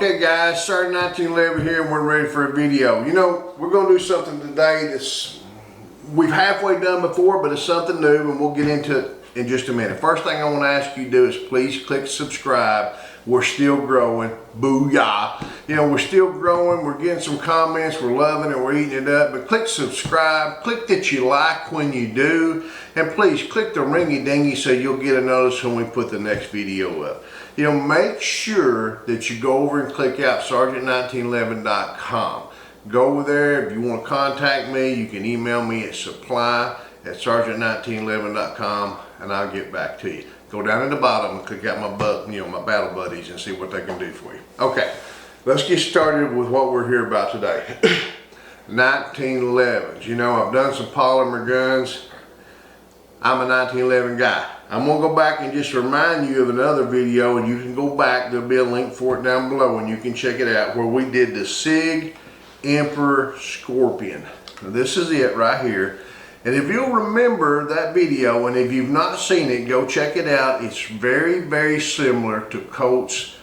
Okay guys, Sarge 1911 here and we're ready for a video. You know, we're going to do something today that's we've halfway done before, but it's something new and we'll get into it in just a minute. First thing I want to ask you to do is please click subscribe. We're still growing. Booyah. You know, we're still growing. We're getting some comments. We're loving it. We're eating it up. But click subscribe. Click that you like when you do. And please click the ringy dingy so you'll get a notice when we put the next video up. You know, make sure that you go over and click out sergeant1911.com. Go over there. If you want to contact me, you can email me at supply@sergeant1911.com and I'll get back to you. Go down at the bottom and click out my my battle buddies and see what they can do for you. Okay, let's get started with what we're here about today. 1911s. You know, I've done some polymer guns. I'm a 1911 guy. I'm gonna go back and just remind you of another video, and you can go back. There'll be a link for it down below and you can check it out, where we did the Sig Emperor Scorpion. Now, this is it right here. And if you'll remember that video, and if you've not seen it, go check it out. It's very, very similar to Colt's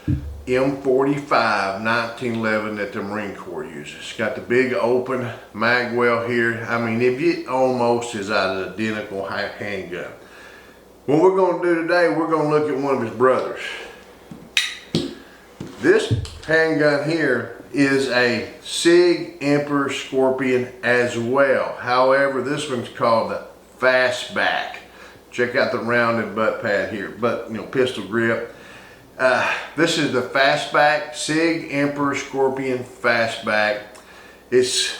M45 1911 that the Marine Corps uses. It's got the big open mag well here. I mean, it almost is an identical handgun. What we're going to do today, we're going to look at one of his brothers. This handgun here is a Sig Emperor Scorpion as well. However, this one's called the Fastback. Check out the rounded butt pad here, pistol grip. This is the Fastback, Sig Emperor Scorpion Fastback. It's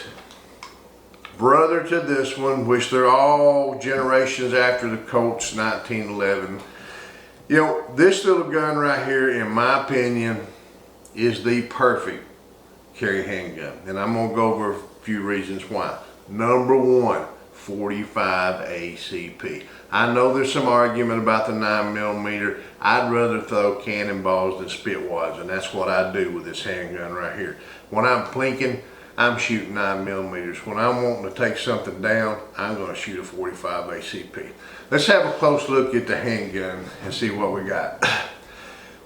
brother to this one, which they're all generations after the Colt's 1911. You know, this little gun right here, in my opinion, is the perfect carry handgun, and I'm gonna go over a few reasons why. Number one, 45 ACP. I know there's some argument about the 9mm. I'd rather throw cannonballs than spit wads, and that's what I do with this handgun right here. When I'm plinking, I'm shooting 9mm. When I'm wanting to take something down, I'm gonna shoot a 45 ACP. Let's have a close look at the handgun and see what we got.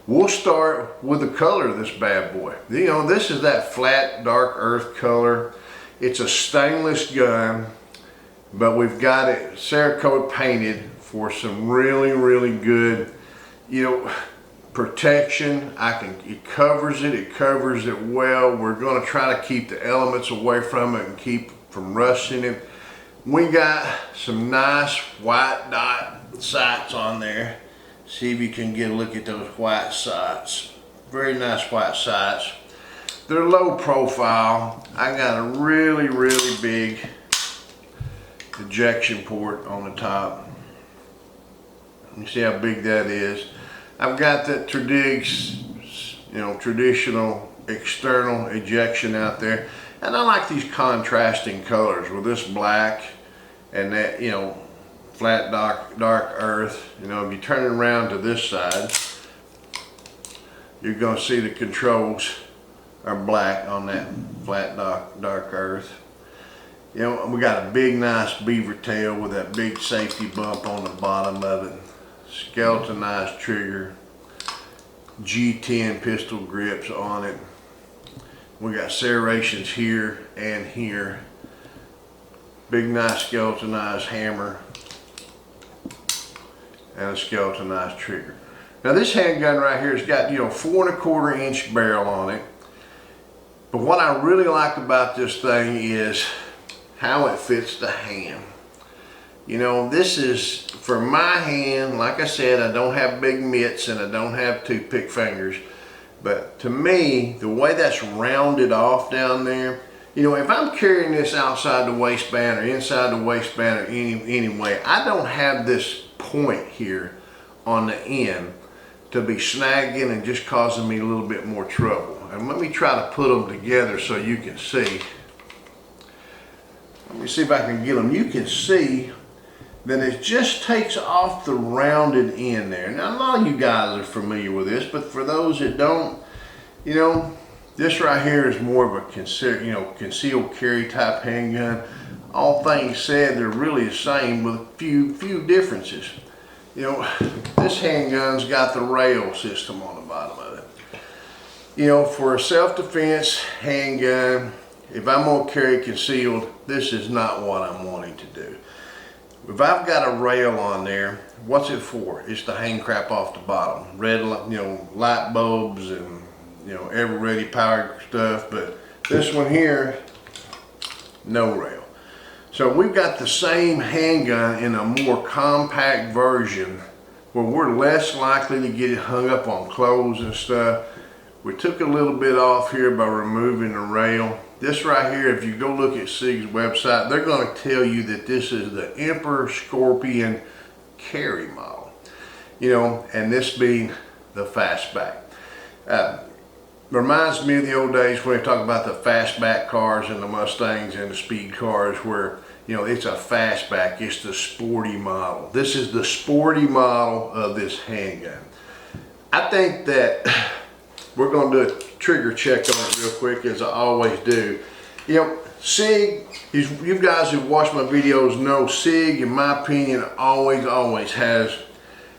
We'll start with the color of this bad boy. You know, this is that flat, dark earth color. It's a stainless gun, but we've got it Cerakote painted for some really, really good, protection. It covers it well. We're gonna try to keep the elements away from it and keep from rusting it. We got some nice white dot sights on there. See if you can get a look at those white sights. Very nice white sights. They're low profile. I got a really, really big ejection port on the top. You see how big that is. I've got that traditional external ejection out there. And I like these contrasting colors with this black and that, flat dark earth. If you turn it around to this side, you're going to see the controls are black on that flat dark earth. We got a big nice beaver tail with that big safety bump on the bottom of it. Skeletonized trigger, G10 pistol grips on it. We got serrations here and here. Big nice skeletonized hammer and a skeletonized trigger. Now this handgun right here has got 4 1/4 inch barrel on it. But what I really like about this thing is how it fits the hand. This is for my hand. Like I said, I don't have big mitts and I don't have toothpick fingers. But to me, the way that's rounded off down there, if I'm carrying this outside the waistband or inside the waistband or anyway, I don't have this point here on the end to be snagging and just causing me a little bit more trouble. And let me try to put them together so you can see. Let me see if I can get them. You can see that it just takes off the rounded end there. Now a lot of you guys are familiar with this, but for those that don't, this right here is more of a concealed carry type handgun. All things said, they're really the same with a few differences. This handgun's got the rail system on the bottom of it. You know, for a self-defense handgun, if I'm gonna carry concealed, this is not what I'm wanting to do. If I've got a rail on there, what's it for? It's to hang crap off the bottom. Red, you know, light bulbs and, you know, ever-ready powered stuff. But this one here, no rail. So we've got the same handgun in a more compact version where we're less likely to get it hung up on clothes and stuff. We took a little bit off here by removing the rail. This right here, if you go look at Sig's website, they're going to tell you that this is the Emperor Scorpion carry model. You know, and this being the Fastback. Reminds me of the old days when they talk about the Fastback cars and the Mustangs and the speed cars where, you know, it's a Fastback, it's the sporty model. This is the sporty model of this handgun. I think that we're going to do a trigger check on it real quick, as I always do. You know, Sig, you guys who watch my videos know Sig, in my opinion, always has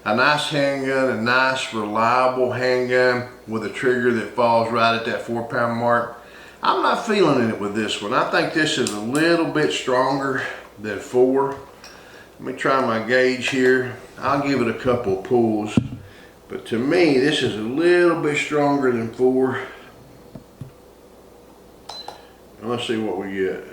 a nice handgun, a nice, reliable handgun with a trigger that falls right at that 4-pound mark. I'm not feeling it with this one. I think this is a little bit stronger than 4. Let me try my gauge here. I'll give it a couple of pulls. But to me, this is a little bit stronger than 4. And let's see what we get.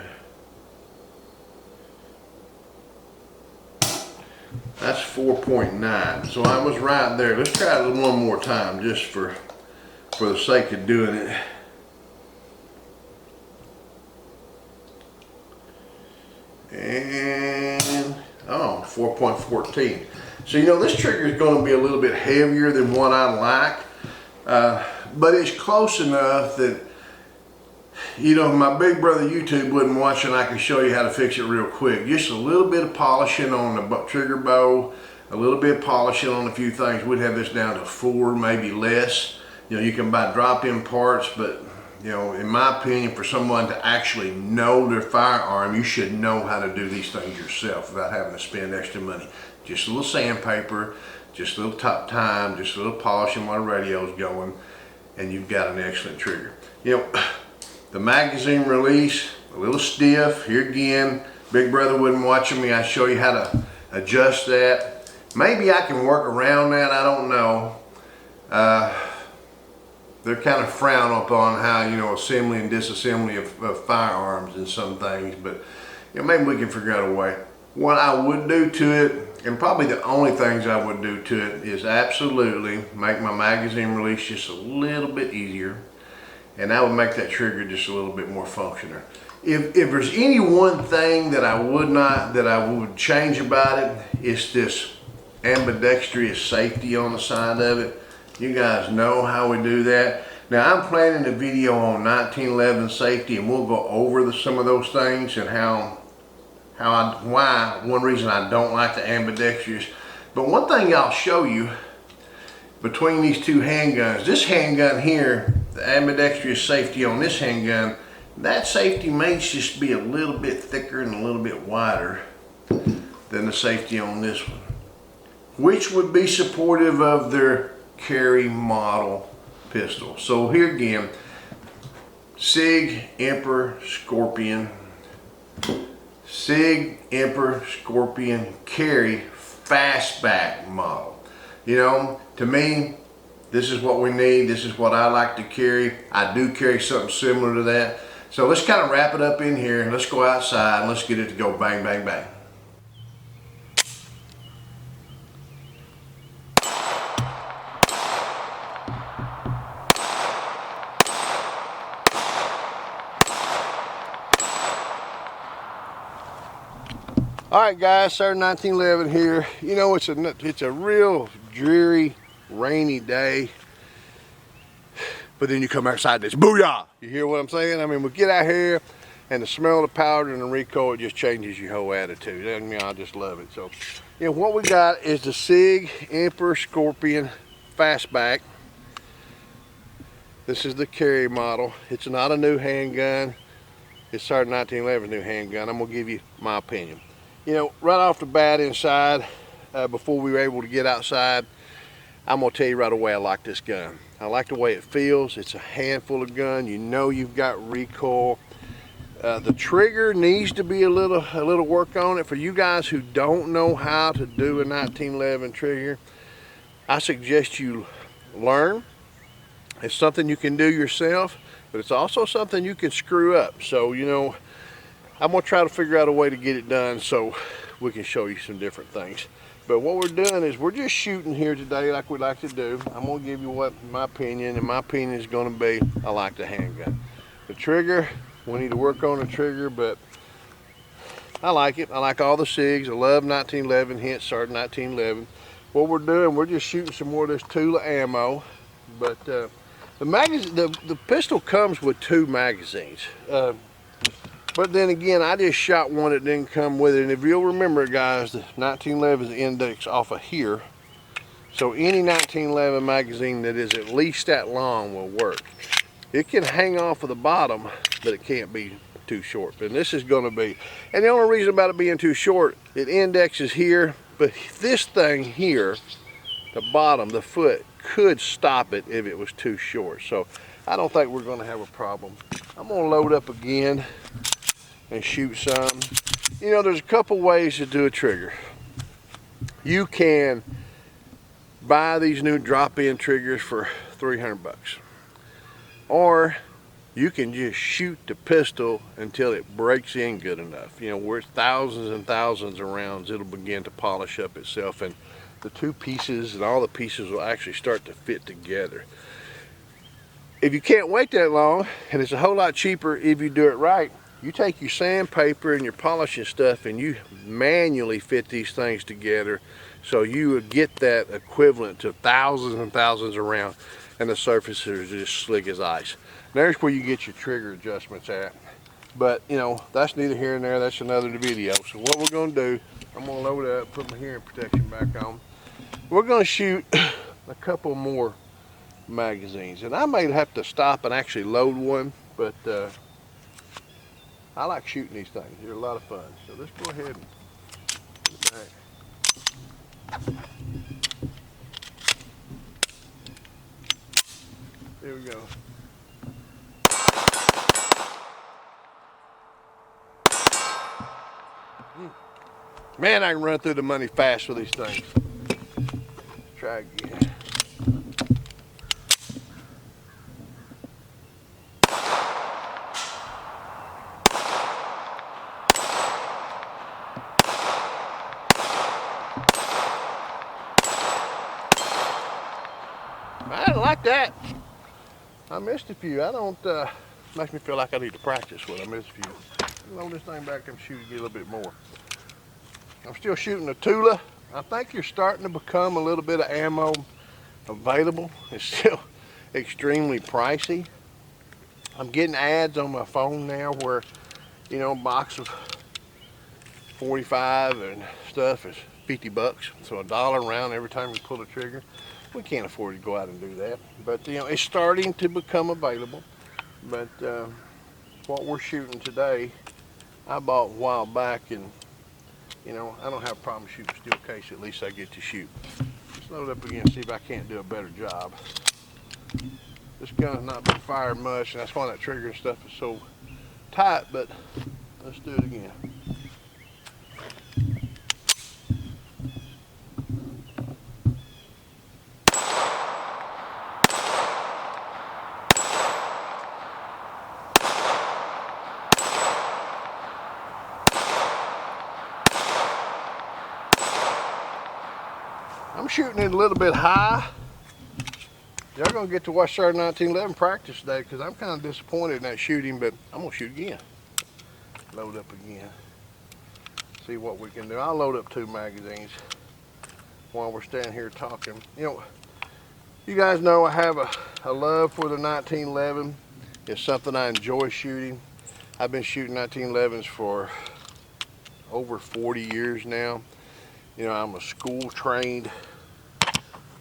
That's 4.9. So I was right there. Let's try it one more time just for the sake of doing it. And, oh, 4.14. So, you know, this trigger is going to be a little bit heavier than what I like, but it's close enough that, you know, my big brother YouTube wouldn't watch and I can show you how to fix it real quick. Just a little bit of polishing on the trigger bow, a little bit of polishing on a few things. We'd have this down to 4, maybe less. You know, you can buy drop-in parts, but, you know, in my opinion, for someone to actually know their firearm, you should know how to do these things yourself without having to spend extra money. Just a little sandpaper, just a little top time, just a little polishing while the radio's going, and you've got an excellent trigger. You know, the magazine release, a little stiff. Here again, big brother wasn't watching me. I show you how to adjust that. Maybe I can work around that, I don't know. They're kind of frowned upon how, you know, assembly and disassembly of firearms and some things, but, you know, maybe we can figure out a way. What I would do to it, and probably the only things I would do to it, is absolutely make my magazine release just a little bit easier, and that would make that trigger just a little bit more functional. If there's any one thing that I would change about it, it's this ambidextrous safety on the side of it. You guys know how we do that. Now I'm planning a video on 1911 safety, and we'll go over some of those things and one reason I don't like the ambidextrous. But one thing I'll show you between these two handguns, this handgun here, the ambidextrous safety on this handgun, that safety may just be a little bit thicker and a little bit wider than the safety on this one, which would be supportive of their carry model pistol. So here again, Sig Emperor Scorpion. Sig Emperor Scorpion carry Fastback model. You know, to me, this is what we need. This is what I like to carry. I do carry something similar to that. So let's kind of wrap it up in here and let's go outside and let's get it to go bang, bang, bang. All right, guys, Sarge 1911 here. You know, it's a real dreary, rainy day, but then you come outside, this booyah! You hear what I'm saying? I mean, we get out here, and the smell of the powder and the recoil, it just changes your whole attitude. I mean, I just love it. So, you know, what we got is the Sig Emperor Scorpion Fastback. This is the carry model. It's not a new handgun. It's Sarge 1911's new handgun. I'm gonna give you my opinion. You know, right off the bat inside, before we were able to get outside, I'm gonna tell you right away I like this gun. I like the way it feels. It's a handful of gun. You know you've got recoil. The trigger needs to be a little work on it. For you guys who don't know how to do a 1911 trigger, I suggest you learn. It's something you can do yourself, but it's also something you can screw up. So, you know, I'm gonna try to figure out a way to get it done so we can show you some different things. But what we're doing is we're just shooting here today like we like to do. I'm gonna give you what my opinion, and my opinion is gonna be, I like the handgun. The trigger, we need to work on the trigger, but I like it. I like all the SIGs. I love 1911, hence Sarge 1911. What we're doing, we're just shooting some more of this Tula ammo, but the pistol comes with 2 magazines. But then again, I just shot one that didn't come with it. And if you'll remember, guys, the 1911 is index off of here. So any 1911 magazine that is at least that long will work. It can hang off of the bottom, but it can't be too short. And this is going to be, and the only reason about it being too short, it indexes here, but this thing here, the bottom, the foot, could stop it if it was too short. So I don't think we're going to have a problem. I'm going to load up again and shoot some. You know, there's a couple ways to do a trigger. You can buy these new drop-in triggers for 300 bucks. Or you can just shoot the pistol until it breaks in good enough. You know, where it's thousands and thousands of rounds, it'll begin to polish up itself, and the 2 pieces and all the pieces will actually start to fit together. If you can't wait that long, and it's a whole lot cheaper if you do it right, you take your sandpaper and your polishing stuff and you manually fit these things together so you would get that equivalent to thousands and thousands of rounds, and the surfaces are just slick as ice. There's where you get your trigger adjustments at. But, you know, that's neither here nor there. That's another video. So what we're going to do, I'm going to load up, put my hearing protection back on. We're going to shoot a couple more magazines. And I may have to stop and actually load one, but I like shooting these things. They're a lot of fun. So let's go ahead and put it back. There we go. Man, I can run through the money fast with these things. Try again. I didn't like that. I missed a few. I don't, makes me feel like I need to practice when I miss a few. Load this thing back and shoot it a little bit more. I'm still shooting a Tula. I think you're starting to become a little bit of ammo available. It's still extremely pricey. I'm getting ads on my phone now where, you know, a box of 45 and stuff is 50 bucks. So $1 round every time you pull the trigger. We can't afford to go out and do that. But, you know, it's starting to become available. But what we're shooting today, I bought a while back, and you know, I don't have a problem shooting steel case. At least I get to shoot. Let's load up again, see if I can't do a better job. This gun has not been fired much, and that's why that trigger and stuff is so tight, but let's do it again. I'm shooting it a little bit high. Y'all gonna get to watch Sarge 1911 practice today, because I'm kind of disappointed in that shooting, but I'm gonna shoot again. Load up again. See what we can do. I'll load up 2 magazines while we're standing here talking. You know, you guys know I have a love for the 1911. It's something I enjoy shooting. I've been shooting 1911s for over 40 years now. You know, I'm a school trained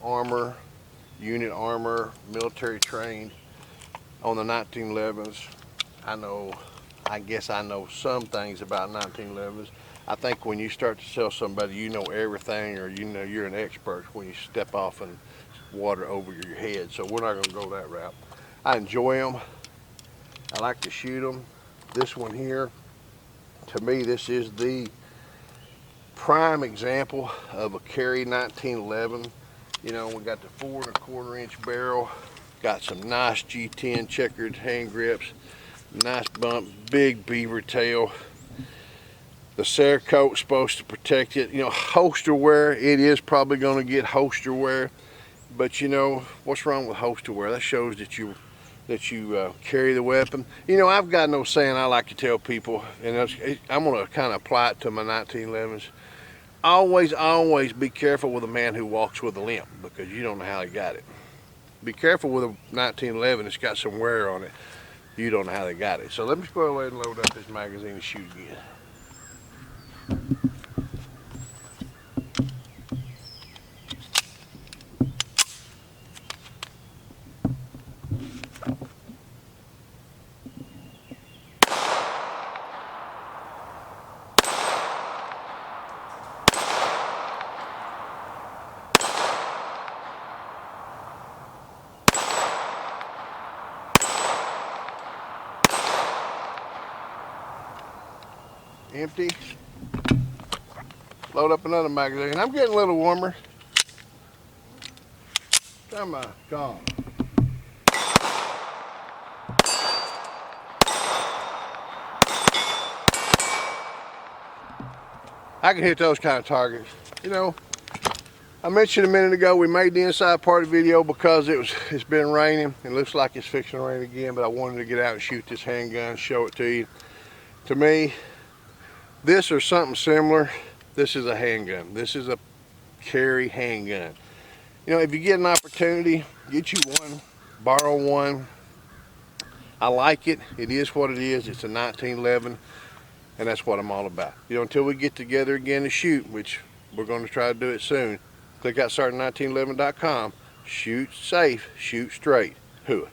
armor, unit armor, military trained on the 1911s. I guess I know some things about 1911s. I think when you start to tell somebody you know everything, or you know you're an expert, when you step off and water over your head. So we're not going to go that route. I enjoy them. I like to shoot them. This one here, to me, this is the prime example of a carry 1911. You know, we got the 4 1/4 inch barrel, got some nice G10 checkered hand grips, nice bump, big beaver tail. The Cerakote's supposed to protect it. You know, holster wear, it is probably going to get holster wear, but you know, what's wrong with holster wear? That shows that you carry the weapon. You know, I've got no saying I like to tell people, and I'm going to kind of apply it to my 1911s. Always be careful with a man who walks with a limp, because you don't know how he got it. Be careful with a 1911, it's got some wear on it. You don't know how they got it. So let me just go ahead and load up this magazine and shoot again. Empty. Load up another magazine. I'm getting a little warmer. Come on, gone. I can hit those kind of targets. You know, I mentioned a minute ago we made the inside part of the video because it's been raining. It looks like it's fixing to rain again, but I wanted to get out and shoot this handgun, show it to you. To me, this or something similar, this is a handgun. This is a carry handgun. You know, if you get an opportunity, get you one, borrow one. I like it. It is what it is. It's a 1911, and that's what I'm all about. You know, until we get together again to shoot, which we're going to try to do it soon, click out Sarge1911.com. Shoot safe, shoot straight. Hooah.